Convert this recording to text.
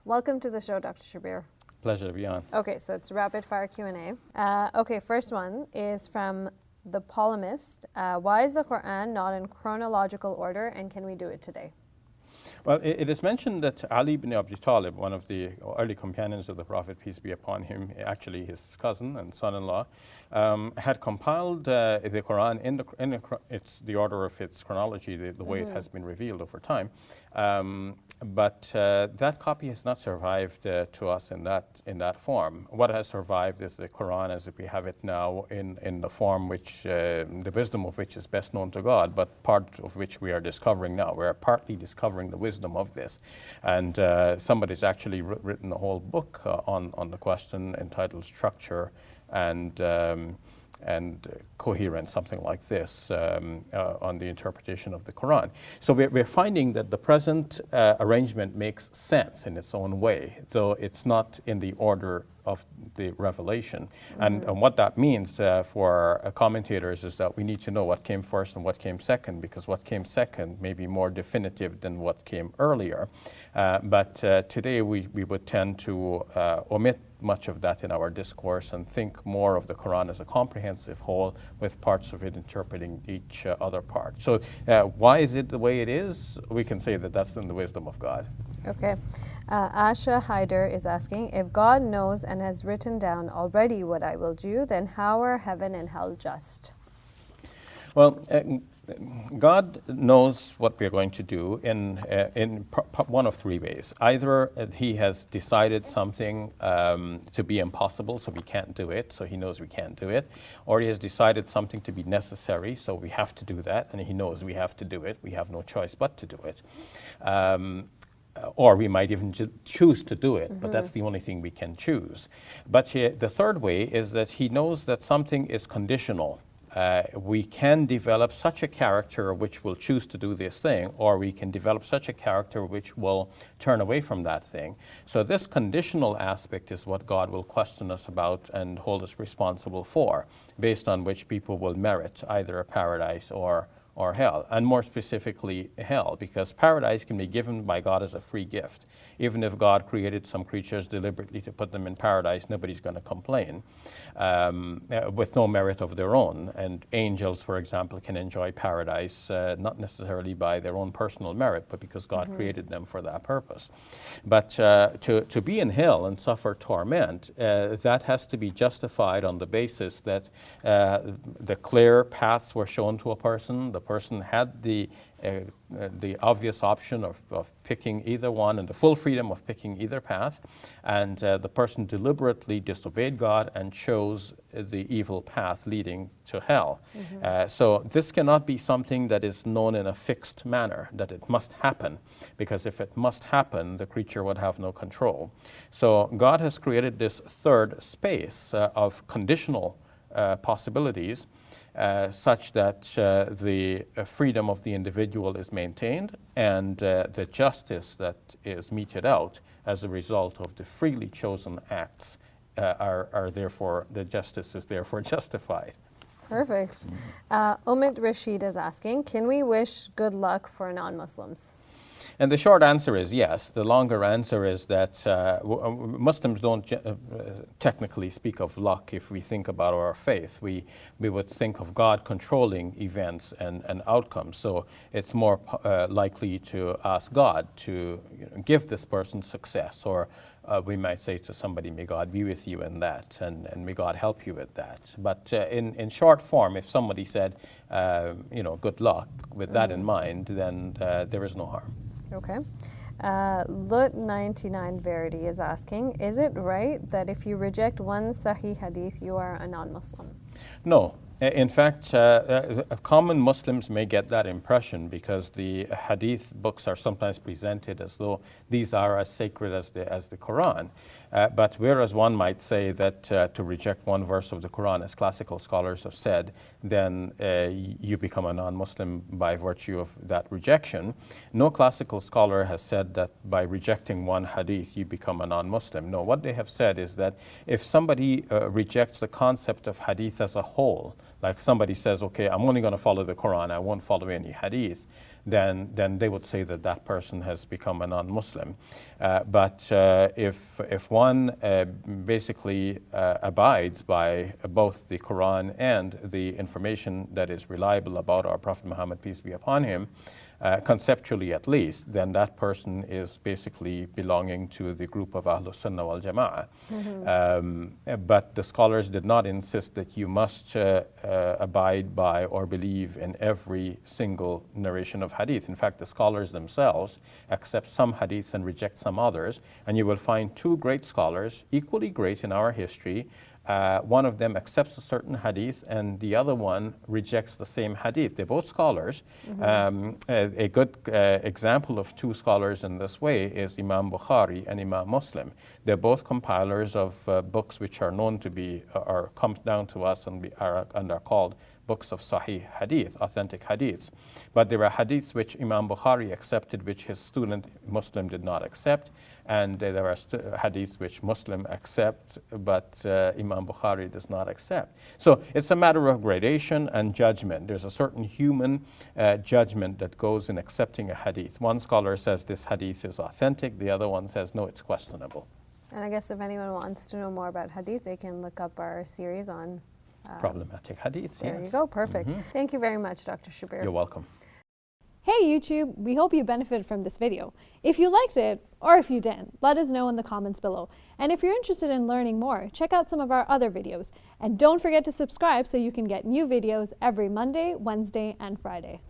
Welcome to the show, Dr. Shabir. Pleasure to be on. Okay, so it's rapid fire Q&A. Okay, first one is from The Polemist. Why is the Quran not in chronological order, and can we do it today? Well, it is mentioned that Ali ibn Abi Talib, one of the early companions of the Prophet, peace be upon him, actually his cousin and son-in-law, had compiled the Quran it's the order of its chronology, the way it has been revealed over time. But that copy has not survived to us in that form. What has survived is the Quran as we have it now in the form which, the wisdom of which is best known to God, but part of which we are discovering now. We are partly discovering the wisdom of this. And somebody's actually written a whole book on the question entitled Structure and coherence, something like this, on the interpretation of the Quran. So we're finding that the present arrangement makes sense in its own way, though it's not in the order of the revelation. And what that means for commentators is that we need to know what came first and what came second, because what came second may be more definitive than what came earlier. But today we would tend to omit much of that in our discourse and think more of the Quran as a comprehensive whole with parts of it interpreting each other part. So why is it the way it is? We can say that that's in the wisdom of God. Okay. Asha Haider is asking, if God knows and has written down already what I will do, then how are heaven and hell just? Well, God knows what we're going to do in one of three ways. Either he has decided something to be impossible, so we can't do it, so he knows we can't do it, or he has decided something to be necessary, so we have to do that, and he knows we have to do it. We have no choice but to do it. Or we might even choose to do it, but that's the only thing we can choose. But the third way is that he knows that something is conditional. We can develop such a character which will choose to do this thing, or we can develop such a character which will turn away from that thing. So this conditional aspect is what God will question us about and hold us responsible for, based on which people will merit either a paradise or hell, and more specifically hell, because paradise can be given by God as a free gift. Even if God created some creatures deliberately to put them in paradise, nobody's going to complain, with no merit of their own. And angels, for example, can enjoy paradise, not necessarily by their own personal merit, but because God created them for that purpose. But to be in hell and suffer torment, that has to be justified on the basis that the clear paths were shown to a person. The person had the obvious option of picking either one and the full freedom of picking either path, and the person deliberately disobeyed God and chose the evil path leading to hell. So this cannot be something that is known in a fixed manner, that it must happen, because if it must happen, the creature would have no control. So God has created this third space of conditional possibilities, such that the freedom of the individual is maintained, and the justice that is meted out as a result of the freely chosen acts are therefore, the justice is therefore justified. Perfect. Umit Rashid is asking, can we wish good luck for non-Muslims? And the short answer is yes. The longer answer is that Muslims don't technically speak of luck if we think about our faith. We would think of God controlling events and outcomes. So it's more likely to ask God to give this person success, or we might say to somebody, may God be with you in that, and may God help you with that. But in short form, if somebody said, good luck, with that in mind, then there is no harm. Okay. Lut99 Verity is asking, is it right that if you reject one Sahih Hadith, you are a non-Muslim? No. In fact, common Muslims may get that impression because the Hadith books are sometimes presented as though these are as sacred as the Quran. But whereas one might say that to reject one verse of the Quran, as classical scholars have said, then you become a non-Muslim by virtue of that rejection, no classical scholar has said that by rejecting one Hadith you become a non-Muslim. No, what they have said is that if somebody rejects the concept of Hadith as a whole, like somebody says, okay, I'm only going to follow the Quran, I won't follow any hadith, then they would say that that person has become a non-Muslim. But if one basically abides by both the Quran and the information that is reliable about our Prophet Muhammad, peace be upon him, conceptually at least, then that person is basically belonging to the group of Ahlus Sunnah wal Jama'ah. But the scholars did not insist that you must abide by or believe in every single narration of hadith. In fact, the scholars themselves accept some hadiths and reject some others, and you will find two great scholars, equally great in our history. One of them accepts a certain hadith and the other one rejects the same hadith. They're both scholars. A good example of two scholars in this way is Imam Bukhari and Imam Muslim. They're both compilers of books which are known to be, or come down to us and are called books of Sahih Hadith, authentic hadiths. But there are hadiths which Imam Bukhari accepted, which his student Muslim did not accept, and there are hadiths which Muslim accept, but Imam Bukhari does not accept. So it's a matter of gradation and judgment. There's a certain human judgment that goes in accepting a hadith. One scholar says this hadith is authentic, the other one says no, it's questionable. And I guess if anyone wants to know more about hadith, they can look up our series on problematic hadiths. There yes. you go, perfect. Thank you very much, Dr. Shabir. You're welcome. Hey YouTube, we hope you benefited from this video. If you liked it, or if you didn't, let us know in the comments below. And if you're interested in learning more, check out some of our other videos. And don't forget to subscribe so you can get new videos every Monday, Wednesday, and Friday.